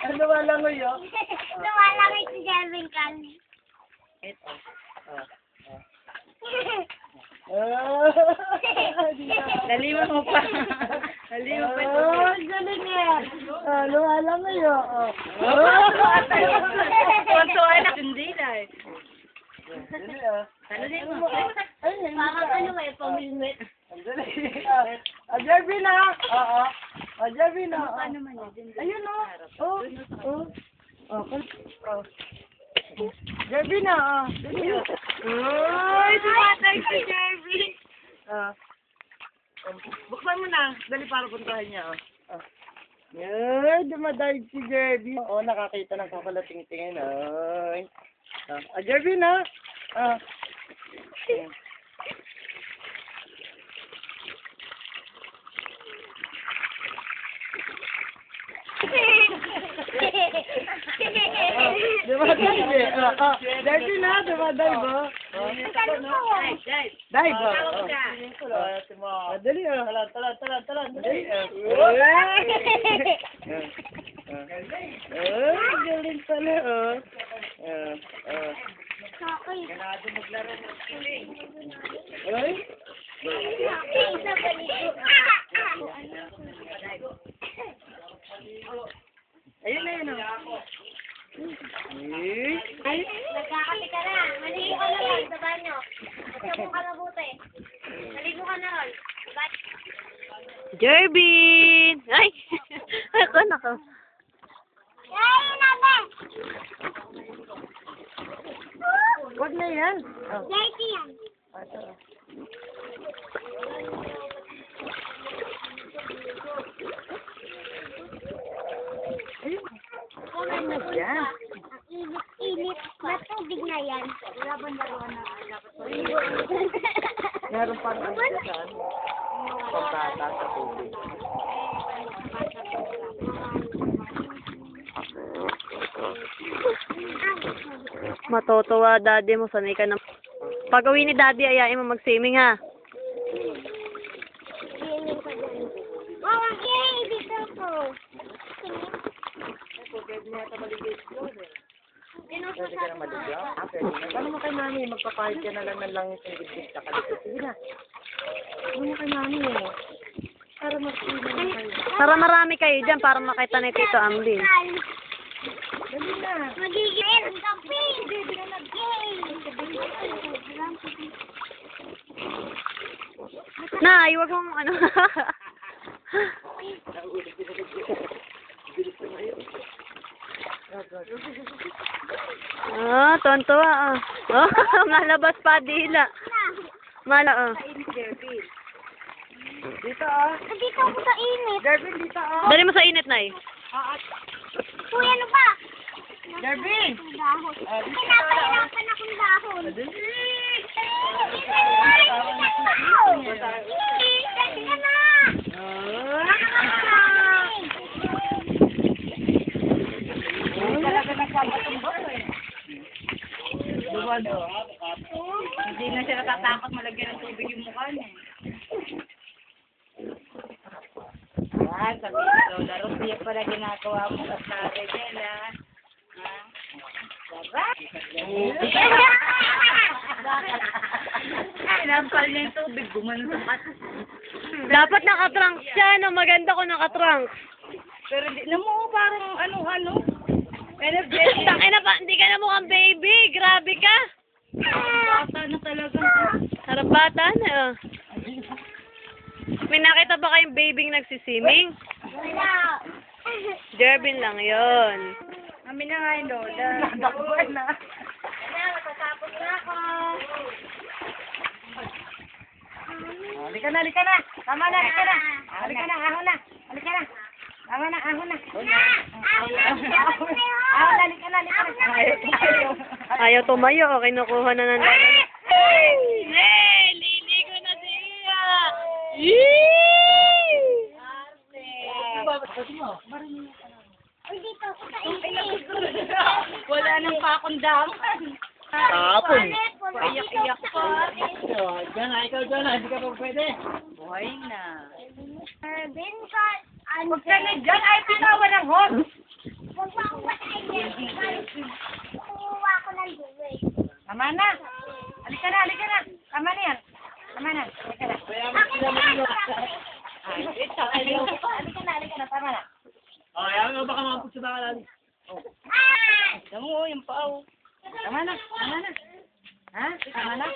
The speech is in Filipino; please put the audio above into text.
Ano lumalangoy yun? Lumalangoy si Jervin Can. Ito. Laliman mo pa. Laliman pa ito. Galing yan. Lumalangoy yun. Tuwan-tuwa na. Hindi na eh. Dali mo. Parang ano may pamilmet. Jervin na. Oo. Jervin na. Ano man yun? Ayun o. Jervin na. Ay, tumatay si Jervin. Buksan mo na. Dali para puntahan niya. Ay, dumadaig si Jervin. Oo, nakakita ng kakalating-tingin. Ay. Jervin na. Dumadaig eh. Jervin na, dumadaig ba? Dive ba? Dali ah. Talan. Dali ah. Galing pala oh. Ganado maglaro mo. Ay? Ayun na yun oh. Nagkakati ka na. Maligo ka na ron sa banyo. Magsabong ka mabuti. Maligo ka na ron. Jervin! Ay! Nako. Ay, nabe! Huwag na yan. Jerky yan. Ayun na yan. Ang init-init na tubig na yan. Wala bang dalawa na dapat ko? Meron pang ano dyan. Pagkata sa tubig. Matutuwa daddy mo, sanay ka na. Pag uwi ni daddy, ayain mo mag-swimming ha. Swimming ka dyan. Oh, okay. Dito po. Pwede ka na maligyan. Pwede na. Paano mo kay mami? Magpapahid ka na lang ng langit ng dibdib sa kalikot. Sige na. Paano mo kay mami? Para mag-swimming na kayo. Para marami kayo dyan, para makita ni Tito Amlin. Dali na. Magiging ang kape. Na, iwag mong ano. Tontuwa ah. Malabas pa dila. Mala Dito ah. Dito ako sa init. Jervin, dito ah. Dali mo sa init na eh. Kuya, ano ba? Jervin! Dahon. Dito Pinapahirapan akong dahon. Talaga nagpapatumbok eh. Lumado. Hindi na siya natatakot malagyan ng tubig yung mukha niya. Yan, sabi na Lola Rosie, pala ginagawa mo sa sari nila. Sinampal niya yung tubig, gumano sa kat. Dapat nakatrunks siya, no? Maganda ko nakatrunks. Pero hindi na mo, parang ano-ano. Energetic. Tangina pa, hindi ka na mukhang baby. Grabe ka. Bata na talaga. Harap bata na. May nakita ba kayong babyng nagsiswimming? Wala. Jervin lang yon. Kami na nga yung Lola. Nadakbuhan na. Wala, matatapos na ako. Halika na. Tama na, halika na. Halika na, ahon na. Halika na. Tama na, ahon na. Ahon, halika na. Ayaw tumayo. O, kinukuha na ng lalo. Hey! Liligo na siya! Uy, dito ako sa init. Wala nang pakundaman. Tapon. Iyak-iyak pa. Diyan na, ikaw dyan na. Hindi ka pa pwede. Buhay na. Jervin Can. Huwag ka na dyan. Ay, pinawa ng hot. Huwag mo akong patayin. Kumuha ko ng duwi. Tama na. Halika na, halika na. Tama na yan. Tama na. Halika na. Halika na. Tama na. Ah! Tama mo, yung pao. Tama na. Ha? Tama na.